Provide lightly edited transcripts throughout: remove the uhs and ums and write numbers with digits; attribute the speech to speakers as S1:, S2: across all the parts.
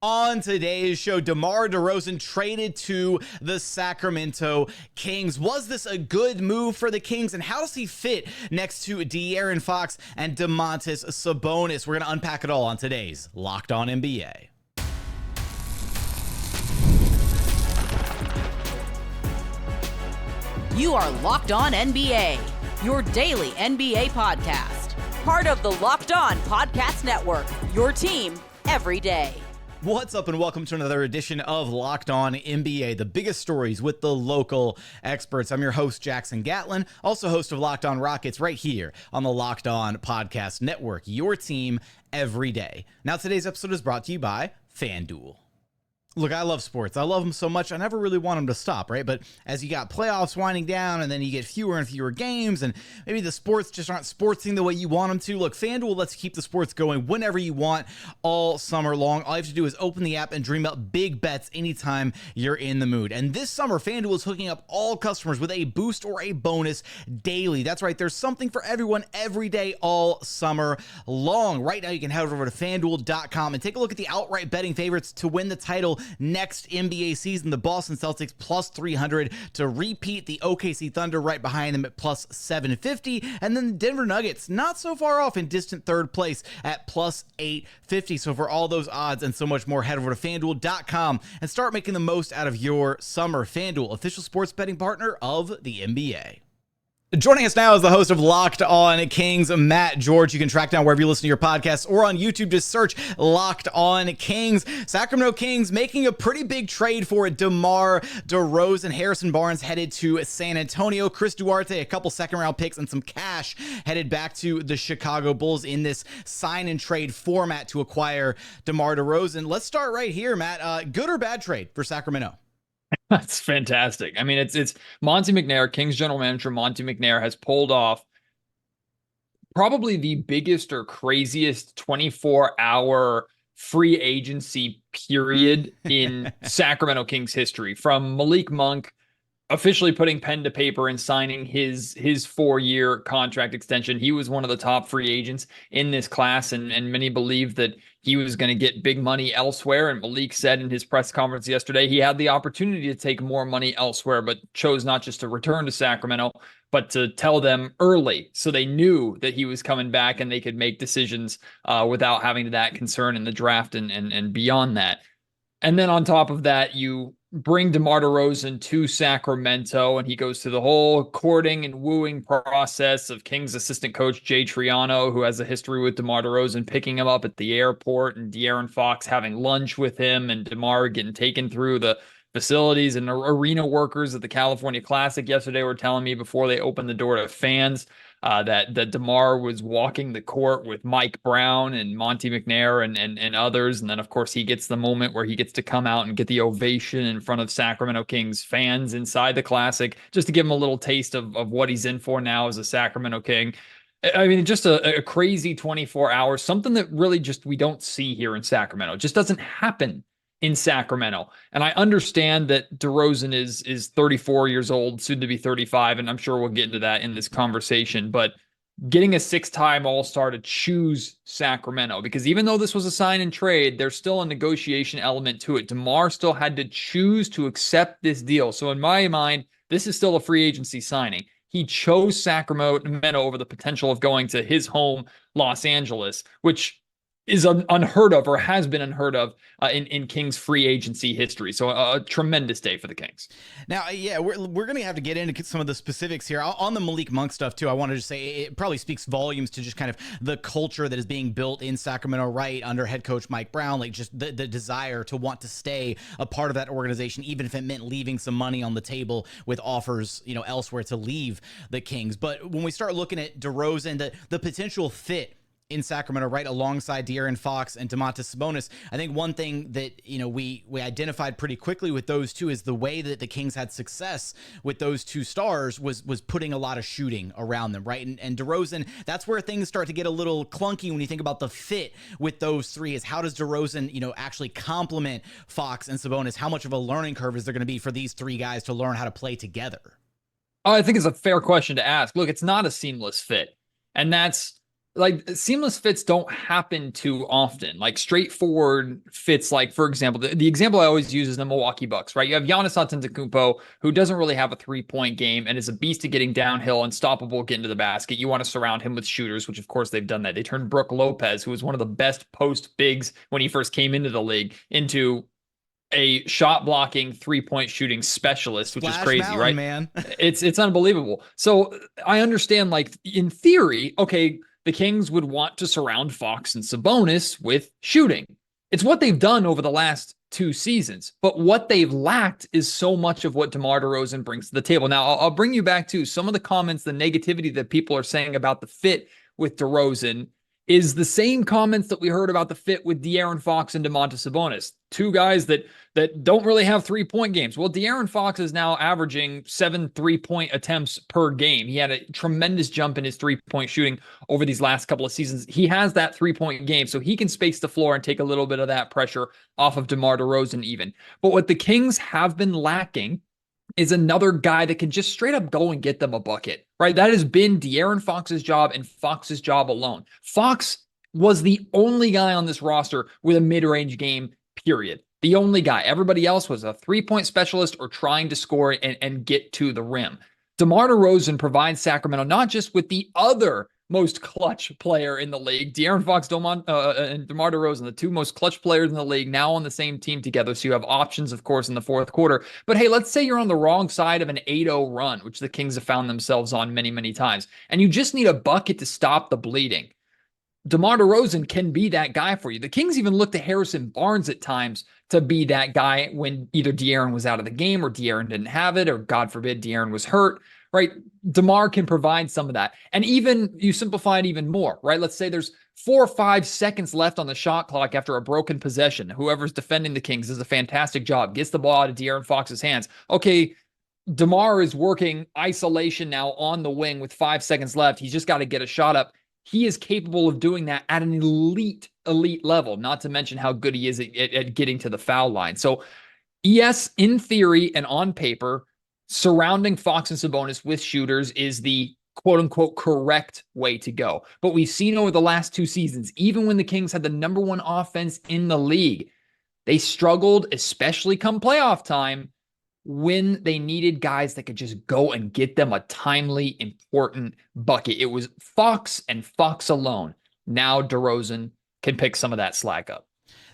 S1: On today's show, DeMar DeRozan traded to the Sacramento Kings. Was this a good move for the Kings, and how does he fit next to De'Aaron Fox and Domantas Sabonis? We're going to unpack it all on today's Locked On NBA.
S2: You are Locked On NBA, your daily NBA podcast. Part of the Locked On Podcast Network, your team every day.
S1: What's up, and welcome to another edition of Locked On NBA, the biggest stories with the local experts. I'm your host, Jackson Gatlin, also host of Locked On Rockets right here on the Locked On Podcast Network, your team every day. Now, today's episode is brought to you by FanDuel. Look, I love sports. I love them so much, I never really want them to stop, right? But as you got playoffs winding down, and then you get fewer and fewer games, and maybe the sports just aren't sportsing the way you want them to. Look, FanDuel lets you keep the sports going whenever you want all summer long. All you have to do is open the app and dream up big bets anytime you're in the mood. And this summer, FanDuel is hooking up all customers with a boost or a bonus daily. That's right, there's something for everyone every day all summer long. Right now, you can head over to FanDuel.com and take a look at the outright betting favorites to win the title next NBA season. The Boston Celtics plus 300 to repeat, the OKC Thunder right behind them at plus 750, and then the Denver Nuggets not so far off in distant third place at plus 850. So for all those odds and so much more, head over to FanDuel.com and start making the most out of your summer. FanDuel, official sports betting partner of the NBA. Joining us now is the host of Locked On Kings, Matt George. You can track down wherever you listen to your podcasts or on YouTube. Just search Locked On Kings. Sacramento Kings making a pretty big trade for DeMar DeRozan. Harrison Barnes headed to San Antonio. Chris Duarte, a couple second-round picks and some cash headed back to the Chicago Bulls in this sign-and-trade format to acquire DeMar DeRozan. Let's start right here, Matt. Good or bad trade for Sacramento?
S3: That's fantastic. I mean, it's Monte McNair, Kings general manager Monte McNair, has pulled off probably the biggest or craziest 24-hour free agency period in Sacramento Kings history. From Malik Monk officially putting pen to paper and signing his 4-year contract extension. He was one of the top free agents in this class, and many believe that he was going to get big money elsewhere. And Malik said in his press conference yesterday he had the opportunity to take more money elsewhere, but chose not just to return to Sacramento, but to tell them early so they knew that he was coming back and they could make decisions without having that concern in the draft and beyond that. And then on top of that, you bring DeMar DeRozan to Sacramento, and he goes through the whole courting and wooing process of Kings assistant coach Jay Triano, who has a history with DeMar DeRozan, picking him up at the airport, and De'Aaron Fox having lunch with him, and DeMar getting taken through the facilities. And arena workers at the California Classic yesterday were telling me before they opened the door to fans that DeMar was walking the court with Mike Brown and Monte McNair and others. And then, of course, he gets the moment where he gets to come out and get the ovation in front of Sacramento Kings fans inside the Classic, just to give him a little taste of what he's in for now as a Sacramento King. I mean, just a crazy 24 hours, something that really just we don't see here in Sacramento. It just doesn't happen in Sacramento. And I understand that DeRozan is 34 years old, soon to be 35, and I'm sure we'll get into that in this conversation, but getting a 6-time All-Star to choose Sacramento, because even though this was a sign and trade, there's still a negotiation element to it. DeMar still had to choose to accept this deal. So in my mind, this is still a free agency signing. He chose Sacramento over the potential of going to his home, Los Angeles, which is unheard of, or has been unheard of in Kings free agency history. So a tremendous day for the Kings.
S1: Now, yeah, we're going to have to get into some of the specifics here. On the Malik Monk stuff, too, I wanted to say it probably speaks volumes to just kind of the culture that is being built in Sacramento, right, under head coach Mike Brown, like just the desire to want to stay a part of that organization, even if it meant leaving some money on the table with offers, elsewhere to leave the Kings. But when we start looking at DeRozan, the potential fit in Sacramento, right alongside De'Aaron Fox and Domantas Sabonis, I think one thing that we identified pretty quickly with those two is the way that the Kings had success with those two stars was putting a lot of shooting around them, right? And DeRozan, that's where things start to get a little clunky when you think about the fit with those three. Is how does DeRozan actually complement Fox and Sabonis? How much of a learning curve is there going to be for these three guys to learn how to play together?
S3: Oh, I think it's a fair question to ask. Look, it's not a seamless fit, and that's like seamless fits don't happen too often. Like straightforward fits, like for example, the example I always use is the Milwaukee Bucks, right? You have Giannis Antetokounmpo, who doesn't really have a 3-point game and is a beast at getting downhill, unstoppable, getting to the basket. You want to surround him with shooters, which of course they've done that. They turned Brook Lopez, who was one of the best post bigs when he first came into the league, into a shot blocking 3-point shooting specialist, which
S1: Splash
S3: is crazy,
S1: Mountain,
S3: right?
S1: man.
S3: It's unbelievable. So I understand, like in theory, okay, the Kings would want to surround Fox and Sabonis with shooting. It's what they've done over the last 2 seasons, but what they've lacked is so much of what DeMar DeRozan brings to the table. Now, I'll bring you back to some of the comments, the negativity that people are saying about the fit with DeRozan is the same comments that we heard about the fit with De'Aaron Fox and Domantas Sabonis, two guys that don't really have 3-point games. Well, De'Aaron Fox is now averaging 7 3-point attempts per game. He had a tremendous jump in his 3-point shooting over these last couple of seasons. He has that 3-point game, so he can space the floor and take a little bit of that pressure off of DeMar DeRozan even. But what the Kings have been lacking is another guy that can just straight up go and get them a bucket, right? That has been De'Aaron Fox's job and Fox's job alone. Fox was the only guy on this roster with a mid-range game, period. The only guy. Everybody else was a 3-point specialist or trying to score and get to the rim. DeMar DeRozan provides Sacramento not just with the other most clutch player in the league, De'Aaron Fox, and DeMar DeRozan, the two most clutch players in the league, now on the same team together. So you have options, of course, in the fourth quarter. But hey, let's say you're on the wrong side of an 8-0 run, which the Kings have found themselves on many, many times, and you just need a bucket to stop the bleeding. DeMar DeRozan can be that guy for you. The Kings even looked to Harrison Barnes at times to be that guy when either De'Aaron was out of the game or De'Aaron didn't have it, or God forbid, De'Aaron was hurt, right? DeMar can provide some of that. And even you simplify it even more, right? Let's say there's 4 or 5 seconds left on the shot clock after a broken possession. Whoever's defending the Kings does a fantastic job, gets the ball out of De'Aaron Fox's hands. Okay, DeMar is working isolation now on the wing with 5 seconds left. He's just got to get a shot up. He is capable of doing that at an elite level, not to mention how good he is at getting to the foul line. So yes, in theory and on paper, surrounding Fox and Sabonis with shooters is the quote unquote correct way to go. But we've seen over the last 2 seasons, even when the Kings had the number 1 offense in the league, they struggled, especially come playoff time, when they needed guys that could just go and get them a timely, important bucket. It was Fox and Fox alone. Now DeRozan can pick some of that slack up.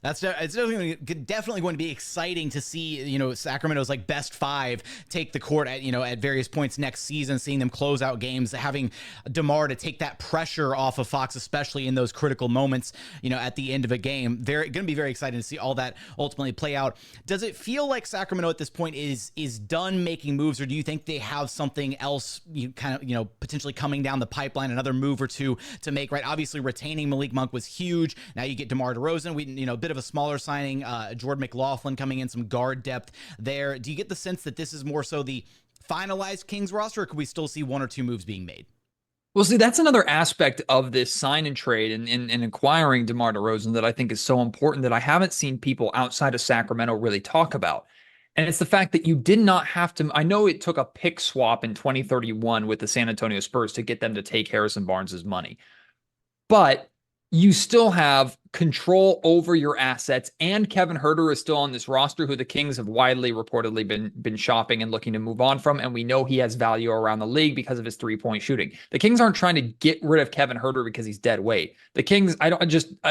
S1: It's definitely going to be exciting to see, Sacramento's like best 5 take the court at various points next season, seeing them close out games, having DeMar to take that pressure off of Fox, especially in those critical moments, at the end of a game. They're going to be very excited to see all that ultimately play out. Does it feel like Sacramento at this point is done making moves, or do you think they have something else potentially coming down the pipeline, another move or two to make, right? Obviously retaining Malik Monk was huge. Now you get DeMar DeRozan, bit of a smaller signing, Jordan McLaughlin coming in, some guard depth there. Do you get the sense that this is more so the finalized Kings roster, or could we still see 1 or 2 moves being made?
S3: Well, see, that's another aspect of this sign and trade and acquiring DeMar DeRozan that I think is so important that I haven't seen people outside of Sacramento really talk about. And it's the fact that you did not have to. I know it took a pick swap in 2031 with the San Antonio Spurs to get them to take Harrison Barnes's money, but you still have control over your assets, and Kevin Huerter is still on this roster, who the Kings have widely reportedly been shopping and looking to move on from, and we know he has value around the league because of his 3-point shooting. The Kings aren't trying to get rid of Kevin Huerter because he's dead weight. The Kings,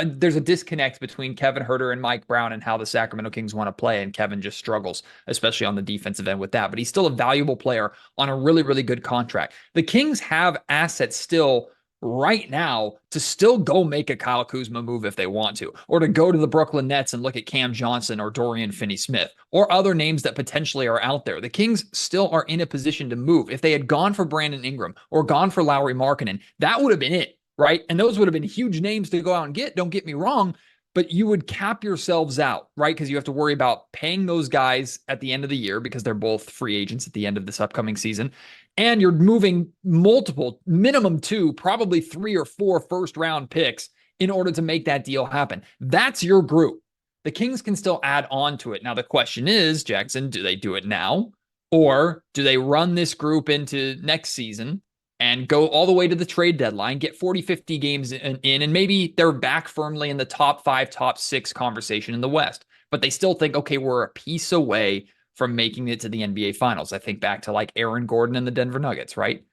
S3: there's a disconnect between Kevin Huerter and Mike Brown and how the Sacramento Kings want to play, and Kevin just struggles, especially on the defensive end with that, but he's still a valuable player on a really, really good contract. The Kings have assets still right now to still go make a Kyle Kuzma move if they want to, or to go to the Brooklyn Nets and look at Cam Johnson or Dorian Finney-Smith or other names that potentially are out there. The Kings still are in a position to move. If they had gone for Brandon Ingram or gone for Lauri Markkanen, that would have been it, right? And those would have been huge names to go out and get, don't get me wrong, but you would cap yourselves out, right? Because you have to worry about paying those guys at the end of the year because they're both free agents at the end of this upcoming season. And you're moving multiple, minimum 2, probably 3 or 4 first-round picks in order to make that deal happen. That's your group. The Kings can still add on to it. Now, the question is, Jackson, do they do it now? Or do they run this group into next season and go all the way to the trade deadline, get 40, 50 games in, and maybe they're back firmly in the top 5, top 6 conversation in the West. But they still think, okay, we're a piece away from making it to the NBA Finals. I think back to like Aaron Gordon and the Denver Nuggets, right?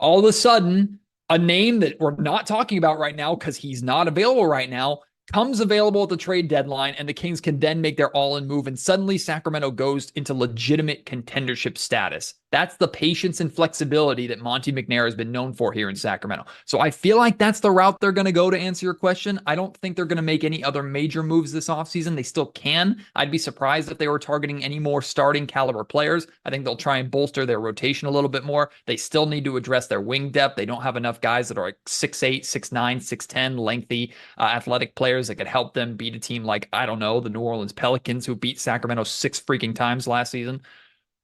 S3: All of a sudden, a name that we're not talking about right now because he's not available right now comes available at the trade deadline, and the Kings can then make their all-in move, and suddenly Sacramento goes into legitimate contendership status. That's the patience and flexibility that Monte McNair has been known for here in Sacramento. So I feel like that's the route they're going to go to answer your question. I don't think they're going to make any other major moves this offseason. They still can. I'd be surprised if they were targeting any more starting caliber players. I think they'll try and bolster their rotation a little bit more. They still need to address their wing depth. They don't have enough guys that are like 6'8", 6'9", 6'10", lengthy, athletic players that could help them beat a team like, I don't know, the New Orleans Pelicans, who beat Sacramento 6 freaking times last season.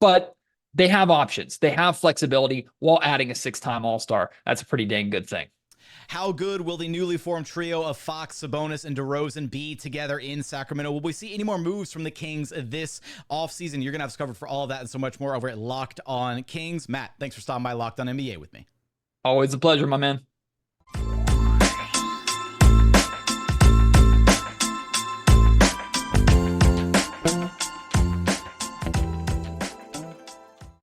S3: But they have options. They have flexibility while adding a 6-time All-Star. That's a pretty dang good thing.
S1: How good will the newly formed trio of Fox, Sabonis, and DeRozan be together in Sacramento? Will we see any more moves from the Kings this offseason? You're going to have us covered for all of that and so much more over at Locked On Kings. Matt, thanks for stopping by Locked On NBA with me.
S3: Always a pleasure, my man.